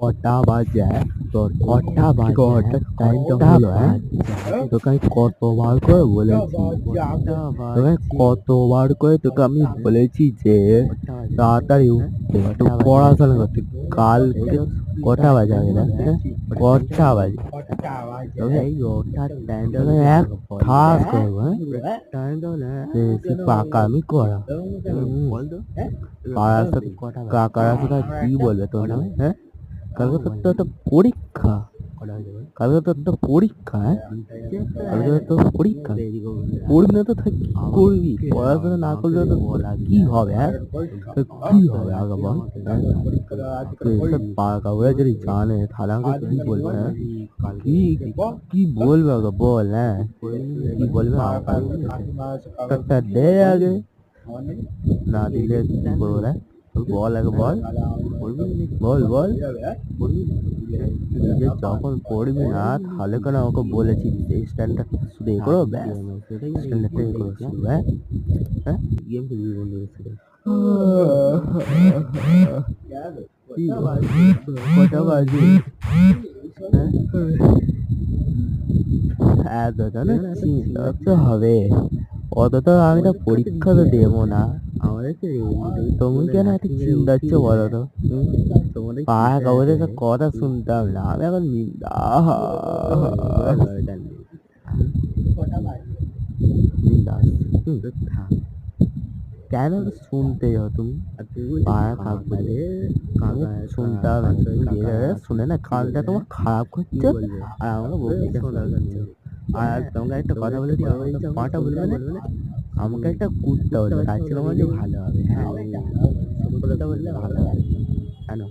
কটা বাজে? তোর কটা বাজে? টাইমটা হলো? তোকে আমি কতবার করে বলেছি, তোকে কতবার করে তোকে আমি বলেছি যে তাড়াতাড়ি উঠতে, একটু পড়াশোনা করতে। কালকে কটা বাজে আগে দেখ, কটা বাজে? তোকে এই ওঠার টাইমটা এক ঠাস করবো, টাইমটা বেশি পাকামি করা। পাড়ার সাথে কাকারা সাথে কি বলবে তোর নামে? হ্যাঁ, কালকে তোর তো একটা পরীক্ষা, কালকে তোর তো পরীক্ষা। কালকে তোর পরীক্ষা, পড়বি না তো কি করবি? পড়াশোনা না করলে তো কি হবে? হ্যাঁ, কি হবে আগে বল? পাকা বলে যদি জানে তাহলে আমাকে কি বলবে? হ্যাঁ, কি কি বলবে আগে বল? হ্যাঁ, কি বলবে? একটা দে আগে, না দিলে কি করবো? রে বল আগে বল, বল বল। নিজে যখন পড়বি না তাহলে কেন আমাকে বলেছি স্ট্যান্ডার্ড শুধু এ করো, ব্যাস স্ট্যান্ডার্ডটা এ করো শুধু। হ্যাঁ, হ্যাঁ, গেম খেলবি বন্ধুদের সাথে? কটা বাজে? এতটা না চিন্তা তো হবে, অতটা আমি তো পরীক্ষা তো দেবো না। তুমি কেন এত চিন্তা হচ্ছে বলো তো? পাড়া কাগজে তো কথা শুনতাম না, আমি এখন কেন শুনতে যাও তুমি? পাড়া কাগজে শুনতে হবে না, তুমি শুনে না কানটা তোমার খারাপ করছে আর আমাকে বলতে শোনাচ্ছে। আর তোমাকে একটা কথা বলে দিই, আমার পাটা বলবে না, আমাকে একটা কুত্তা বলবে, তার চেয়ে আমার ভালো হবে। হ্যাঁ, কুত্তা বললে ভালো হবে, জানো?